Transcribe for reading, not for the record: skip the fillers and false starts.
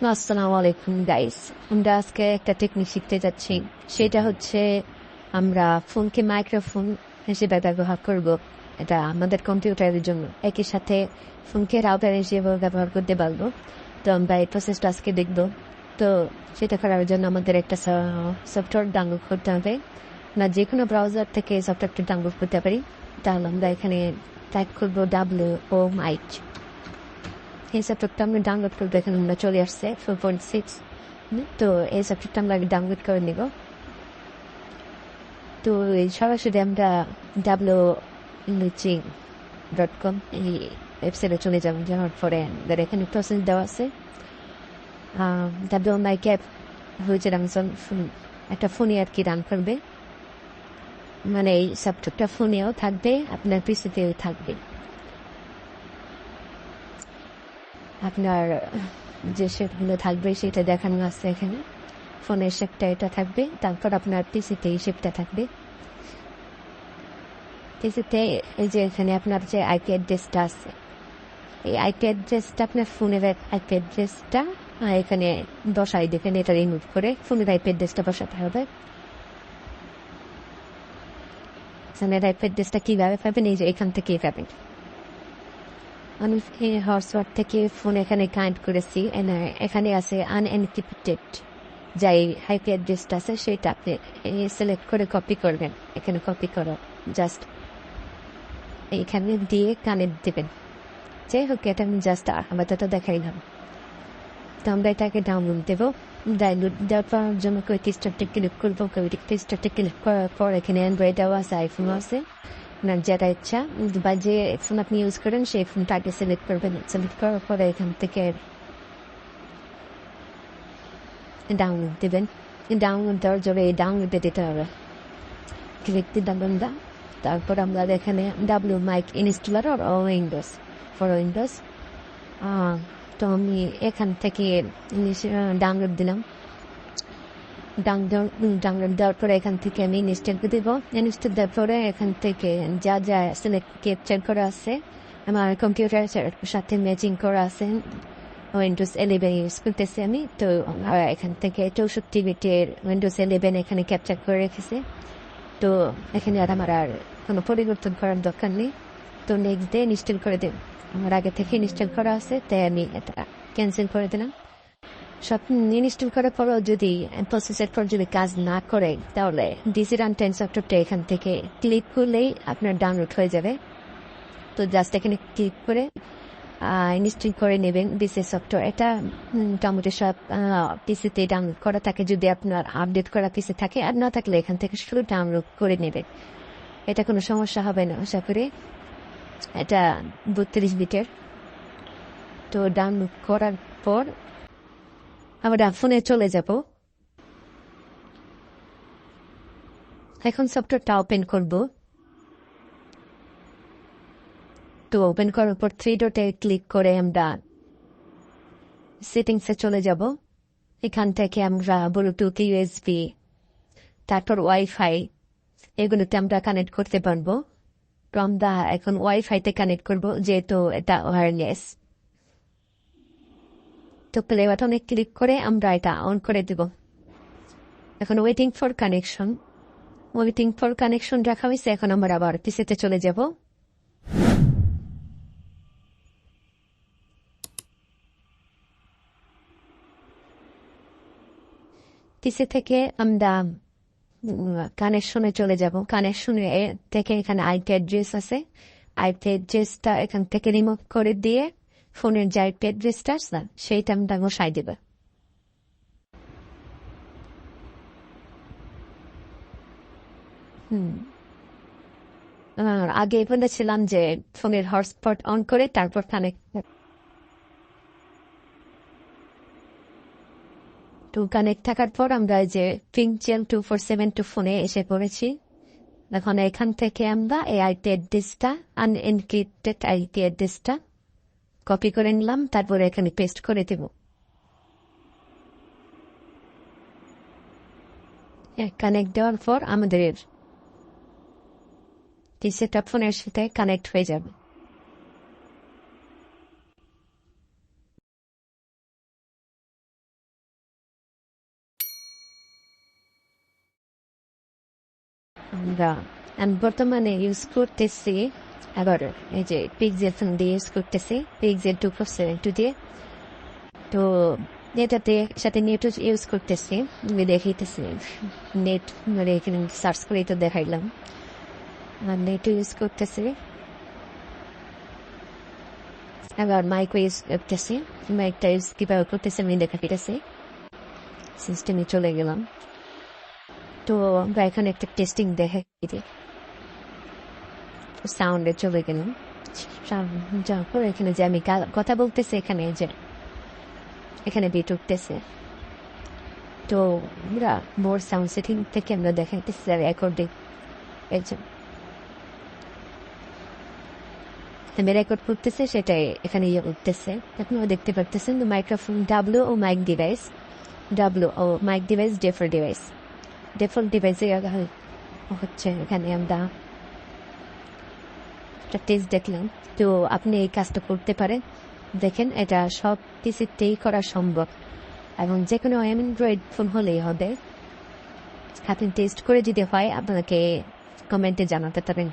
আসসালামু আলাইকুম গাইস, আমরা আজকে একটা টেকনিক শিখতে যাচ্ছি। সেটা হচ্ছে আমরা ফোনকে মাইক্রোফোন হিসেবে ব্যবহার করব। এটা আমাদের কম্পিউটারের জন্য, একই সাথে ফোনকে রাউটার হিসেবে ব্যবহার করতে পারবো। তো আমরা এই প্রসেসটা আজকে দেখব। তো সেটা করার জন্য আমাদের একটা সফটওয়্যার ডাউনলোড করতে হবে। আমরা যে কোনো ব্রাউজার থেকে সফটওয়্যারটা ডাউনলোড করতে পারি। তাহলে আমরা এখানে টাইপ করবো WOMIT। এই সফটওয়্যারটা আমরা ডাউনলোড করবো। এখানে আমরা চলে আসছে 4.6। তো এই সফটওয়্যারটা আমরা ডাউনলোড করে নেব। তো এই সরাসরি আমরা www.enriching.com এই ওয়েবসাইটে চলে যাবো। যাওয়ার পরে আমাদের এখানে প্রসেস দেওয়া আছে। WMIT হয়েছে একটা ফোনে আর কি রান করবে, মানে এই সফটওয়্যারটা ফোনেও থাকবে, আপনার পিসিতেও থাকবে। আপনার যে শেপগুলো থাকবে সেটা দেখানো আছে এখানে। ফোনের শেপটা এটা থাকবে, তারপর আপনার পিসিতে এই শেপটা থাকবে। পিসিতে এই যে এখানে আপনার যে আইপি অ্যাড্রেসটা আছে, এই আইপি অ্যাড্রেসটা আপনার ফোনের আইপি অ্যাড্রেসটা এখানে বসাই দেখেন। এটা রিমুভ করে ফোনের আইপি অ্যাড্রেসটা বসাতে হবে। ফোনের আইপি অ্যাড্রেসটা কীভাবে পাবেন? এই যে এখান থেকেই পাবেন। আমি হটস্পট থেকে ফোন এখানে কানেক্ট করেছি। এখানে আছে আনএনক্রিপ্টেড, যাই আইপি অ্যাড্রেসটা আছে সেটা আপনি সিলেক্ট করে কপি করবেন। এখানে কপি করো, জাস্ট এইখানে দিয়ে কানেক্ট দেবেন। যাই হোক, এটা আমি জাস্ট আপাতত দেখাইলাম। তো আমরা এটাকে ডাউনলোড দেবো। ডাউনলোড দেওয়ার জন্য কয়েকটি স্টারটি ক্লিক করবো। কয়েকটি স্টারটি ক্লিক করার পর এখানে অ্যান্ড্রয়েডও আছে, আইফোনও আছে। আপনার যেটা ইচ্ছা বা যে ফোন আপনি ইউজ করেন সেই ফোনটাকে সিলেক্ট করবেন। সিলেক্ট করার পরে এখান থেকে ডাউনলোড দেবেন। ডাউনলোড দেওয়ার জন্য এই ডাউনলোডে দিতে হবে। ক্লিক দিলাম আমরা। তারপর আমরা এখানে WMIT ইনস্টলার ও উইন্ডোজ ফর উইন্ডোজ। তো আমি এখান থেকে ডাউনলোড দিলাম। ডাউনলোড দেওয়ার পরে এখান থেকে আমি ইনস্টল করে দেবো। ইনস্টল দেওয়ার পরে এখান থেকে যা যা সিলেক্ট ক্যাপচার করা আছে আমার কম্পিউটারের সাথে ম্যাচিং করা আছে। উইন্ডোজ 11 ইউজ করতেছি আমি। তো এখান থেকে 64 বিটের উইন্ডোজ 11 এখানে ক্যাপচার করে রেখেছে। তো এখানে আমার আর কোনো পরিবর্তন করার দরকার নেই। তো নেক্সট ডে ইনস্টল করে দেব। আমার আগে থেকে ইনস্টল করা আছে, তাই আমি এটা ক্যান্সেল করে দিলাম। সব ইনস্টল করার পরও যদি প্রসেসের পর যদি কাজ না করে, তাহলে ডিসি রান টাইম সফটওয়্যারটা এখান থেকে ক্লিক করলেই আপনার ডাউনলোড হয়ে যাবে। তো জাস্ট এখানে ক্লিক করে ইনস্টল করে নেবেন ডিসি সফটওয়্যার। এটা মোটামুটি সব পিসিতে ডাউনলোড করা থাকে। যদি আপনার আপডেট করা পিসি থাকে, আর না থাকলে এখান থেকে শুধু ডাউনলোড করে নেবেন। এটা কোনো সমস্যা হবে না আশা করি। এটা 32 বিটের। তো ডাউনলোড করার পর আমরা ফোনে চলে যাব। এখন সফটওয়্যারটা ওপেন করব। তো ওপেন করার পর 3 ডটে ক্লিক করে আমরা সেটিংসে চলে যাব। এখান থেকে আমরা ব্লুটুথ, ইউএসবি, তারপর ওয়াইফাই এগুলোতে আমরা কানেক্ট করতে পারবো। তো আমরা এখন ওয়াইফাইতে কানেক্ট করব, যেহেতু এটা ওয়্যারলেস। তো প্লে বাটনে ক্লিক করে আমরা এটা অন করে দেব। এখন ওয়েটিং ফর কানেকশন রাখা হয়েছে। এখন আমরা আবার পিসিতে চলে যাব। পিসি থেকে আমরা কানেকশনে চলে যাব। কানেকশনে থেকে এখানে আইপি অ্যাড্রেস আছে। আইপি অ্যাড্রেসটা এখান থেকে রিমুভ করে দিয়ে ফোনের যে আইপি অ্যাড্রেসটা আছে সেইটা আমরা বসাই দেব। আগে বলেছিলাম যে ফোনের হটস্পট অন করে তারপর কানেক্ট থাকার পর আমরা যে পিংচেল 2472 ফোনে এসে পড়েছি। এখন এখান থেকে আমরা এই আইপি অ্যাড্রেসটা, আনএনক্রিপ্টেড আইপি অ্যাড্রেসটা কপি করে নিলাম। তারপরে এখানে পেস্ট করে দেব। কানেক্ট দেওয়ার পর আমাদের পিসিটা ফোনের সাথে কানেক্ট হয়ে যাবে। আমি বর্তমানে ইউজ করতেছি আবার এই যে পিক্সেল ফোন দিয়ে ইউজ করতেছি পিক্সেল 2.7 দিয়ে। তো এটাতে সাথে নেট ইউজ করতেছি, দেখাইতেছি নেট মানে এখানে সার্চ করে তো দেখাইলাম, আর নেট ইউজ করতেছি। আবার মাইক ইউজ করতেছি, মাইকটা ইউজ কীভাবে করতেছি আমি দেখাইতেছি। সিস্টেমে চলে গেলাম। তো আমরা এখন একটা টেস্টিং দেখাই সাউন্ডে চলে গেলাম। যাওয়ার পর এখানে যে আমি কথা বলতেছি এখানে বিট উঠতেছে। তো আমরা মোর সাউন্ড সেটিং থেকে আমরা দেখাইতেছি রেকর্ডিং আমি রেকর্ড করতেছে সেটাই এখানে উঠতেছে। আপনারা দেখতে পারতেছেন microphone W O mic device default ডিভাইসে হচ্ছে। এখানে আমরা একটা টেস্ট দেখলাম। তো আপনি এই কাজটা করতে পারেন, দেখেন এটা সব পিসিতেই করা সম্ভব এবং যে কোনো অ্যান্ড্রয়েড ফোন হলেই হবে। আপনি টেস্ট করে যদি হয় আপনাকে কমেন্টে জানাতে পারেন।